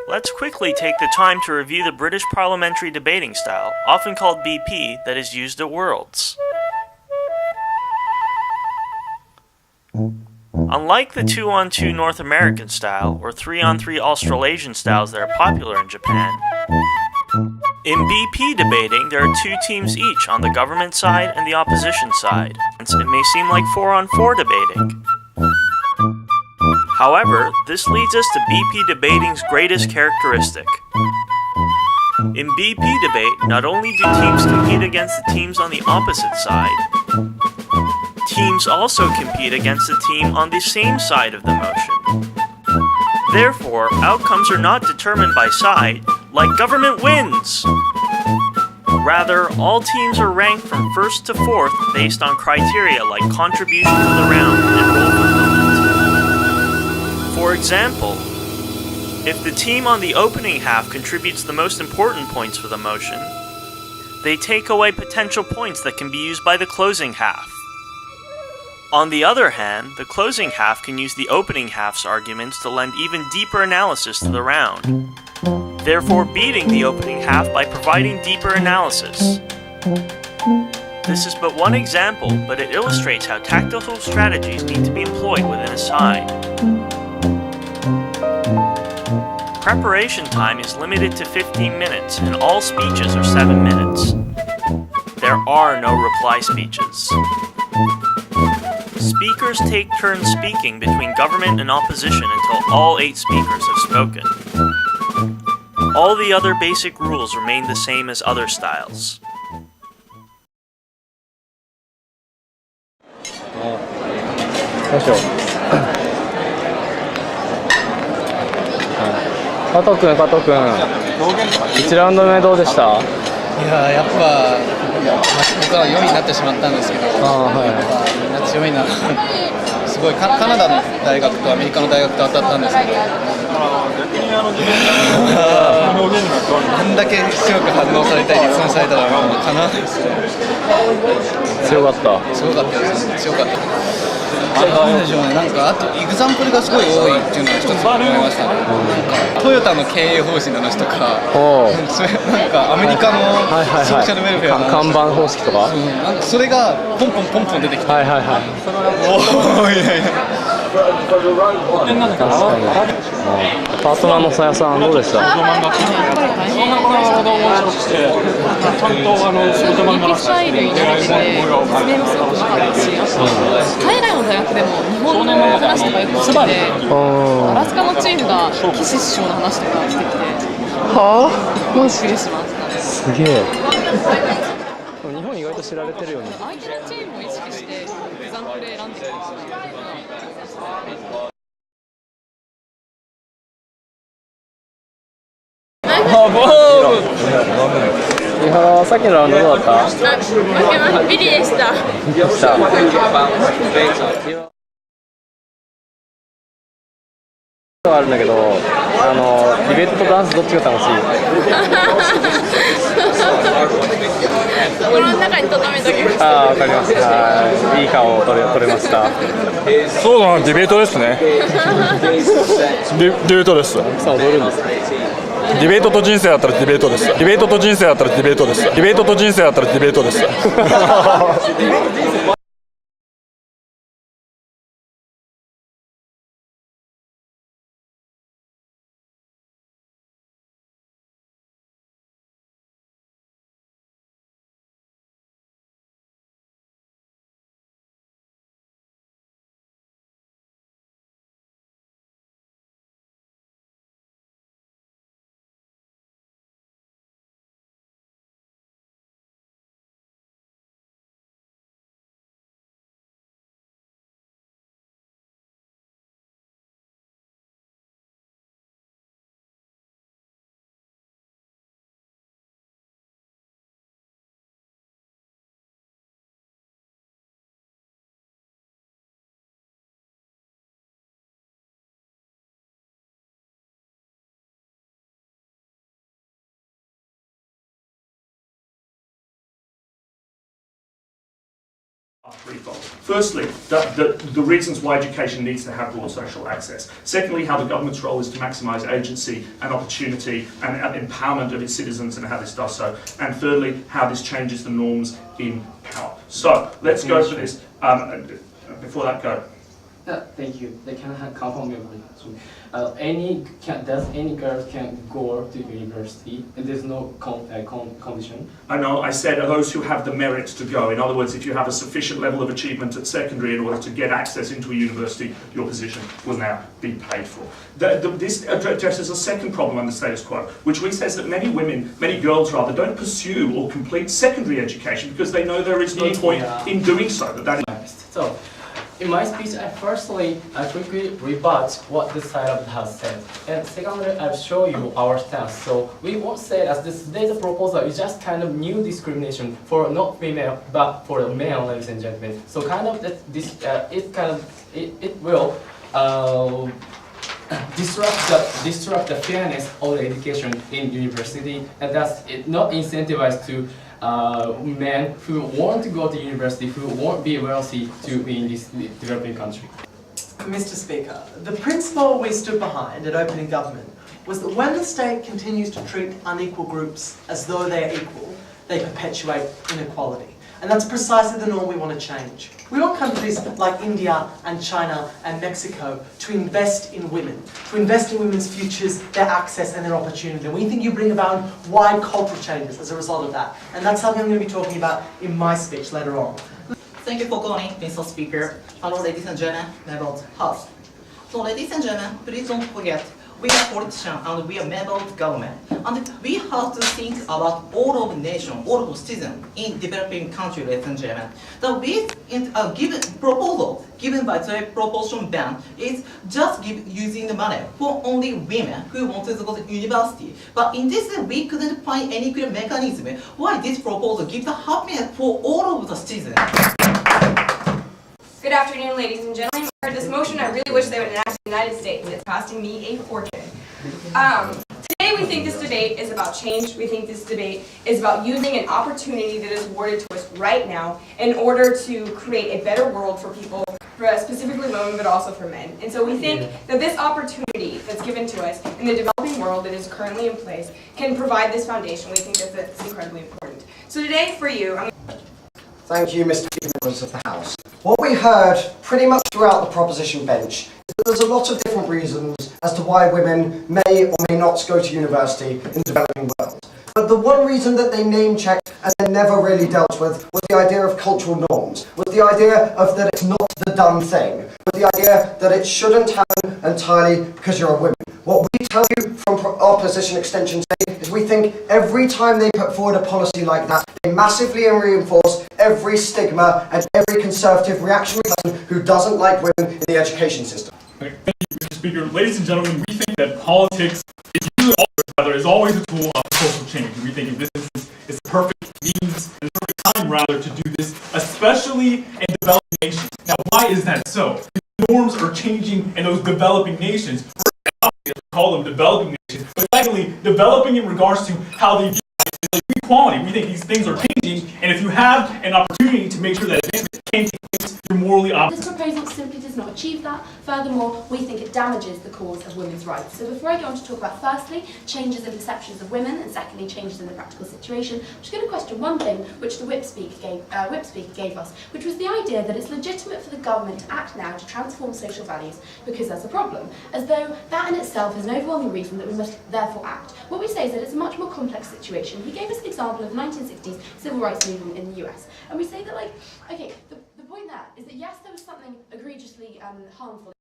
Let's quickly take the time to review the British parliamentary debating style, often called BP, that is used at Worlds. Unlike the 2-on-2 North American style or 3-on-3 Australasian styles that are popular in Japan, in BP debating there are two teams each on the government side and the opposition side. It may seem like 4-on-4 debating. However, this leads us to BP debating's greatest characteristic. In BP debate, not only do teams compete against the teams on the opposite side, teams also compete against the team on the same side of the motion. Therefore, outcomes are not determined by side, like government wins! Rather, all teams are ranked from first to fourth based on criteria like contribution to the round and role fulfillment. For example, if the team on the opening half contributes the most important points for the motion, they take away potential points that can be used by the closing half. On the other hand, the closing half can use the opening half's arguments to lend even deeper analysis to the round, therefore beating the opening half by providing deeper analysis. This is but one example, but it illustrates how tactical strategies need to be employed within a side. Preparation time is limited to 15 minutes, and all speeches are 7 minutes. There are no reply speeches. Speakers take turns speaking between government and opposition until all 8 speakers have spoken. All the other basic rules remain the same as other styles. どうしよう。加藤君、1ラウンド目どうでした？いややっぱ、僕は4位になってしまったんですけど、やっぱみんな強いな。すごいカナダの大学とアメリカの大学と当たったんですけど、あんだけ強く反応されたり立論されたらもうかなわないですね。強かった。すごかったですね。強かった。なんでしょうね、なんかあとエグザンプルがすごい多いっていうのは一つ思いましたね。トヨタの経営方針の話とか、なんかアメリカのソーシャルウェルフェアの看板方式とか、なんかそれがポンポン出てきて、おーいやいや。確かに。パートナーのさやさんどうでした？やっぱり大変でした。リピスタイルに慣れてて、爪もすごくなかったし、海外の大学でも日本の話とかよくしてて、アラスカのチームが岸首相の話とかしてきて、はぁ？びっくりしました。すげえ。日本意外と知られてるよね。相手のチームを意識してエグザンプル選んでくる。伊原、さっきのラウンドどうだった？負けました。ビリでした。あるんだけど、ディベートとダンスどっちが楽しい？心の中に留めときました。ああ、わかります。はい、いい顔を取れました。そうだな、ディベートですね。ディベートです。さあ、踊るんですか？ディベートと人生だったらディベートです。ディベートと人生だったらディベートです。ディベートと人生だったらディベートです。Threefold. Firstly, the reasons why education needs to have broad social access. Secondly, how the government's role is to maximise agency and opportunity and empowerment of its citizens and how this does so. And thirdly, how this changes the norms in power. So, let's go for this. Before that, go. Thank you. They can have confirm your question. Does any girl can go to university and there's no condition? I know, I said those who have the merit to go. In other words, if you have a sufficient level of achievement at secondary in order to get access into a university, your position will now be paid for. This addresses a second problem under status quo, which says that many girls rather, don't pursue or complete secondary education because they know there is no point in doing so. So, in my speech, I quickly rebut what this side of the house said. And secondly, I'll show you our stance. So we won't say that today's proposal is just kind of new discrimination for not female, but for the male, ladies and gentlemen. So kind of it will disrupt the fairness of the education in university, and thus it not incentivized to men who want to go to university, who won't be wealthy to be in this developing country. Mr. Speaker, the principle we stood behind at opening government was that when the state continues to treat unequal groups as though they are equal, they perpetuate inequality. And that's precisely the norm we want to change. We want countries like India and China and Mexico to invest in women, to invest in women's futures, their access and their opportunity. And we think you bring about wide cultural changes as a result of that. And that's something I'm going to be talking about in my speech later on. Thank you for calling, Mr. Speaker. Hello, ladies and gentlemen, members of the House. So, ladies and gentlemen, please don't forget, we are politicians and we are members of government. And we have to think about all of the nation, all of the citizens in developing countries, ladies and gentlemen. The proposal given by the proportion ban is just using the money for only women who want to go to university. But in this way, we couldn't find any clear mechanism why this proposal gives the happiness for all of the citizens. Good afternoon, ladies and gentlemen. For this motion, I really wish they would enact in the United States. It's costing me a fortune. Today, we think this debate is about change. We think this debate is about using an opportunity that is awarded to us right now in order to create a better world for people, specifically women, but also for men. And so we think that this opportunity that's given to us in the developing world that is currently in place can provide this foundation. We think that that's incredibly important. So today, for you, Thank you, Mr. Members of the House. What we heard pretty much throughout the proposition bench is that there's a lot of different reasons as to why women may or may not go to university in the developing world. But the one reason that they name-checked and then never really dealt with was the idea of cultural norms, was the idea of that it's not the done thing, was the idea that it shouldn't happen entirely because you're a woman. What we tell you from our position extension today is we think every time they put forward a policy like that, they massively reinforce every stigma and every conservative reactionary person who doesn't like women in the education system. Thank you, Mr. Speaker. Ladies and gentlemen, we think that politics is always a tool of social change. We think in this instance, it's the perfect means and the perfect time rather to do this, especially in developing nations. Now, why is that so? The norms are changing in those developing nations. We call them developing nations, but secondly, developing in regards to how they view equality. We think these things are changing, and if you have an opportunity to make sure that advancement can take place, you're morally obligated. This proposal simply does not achieve that. Furthermore, we think it damages the cause of women's rights. So before I go on to talk about, firstly, changes in perceptions of women, and secondly, changes in the practical situation, I'm just going to question one thing which the whip speaker gave us, which was the idea that it's legitimate for the government to act now to transform social values because there's a problem, as though that in itself is an overwhelming reason that we must therefore act. What we say is that it's a much more complex situation. He gave us an example of the 1960s civil rights movement in the US, and we say that, like, okay, the point there is that yes, there was something egregiously harmful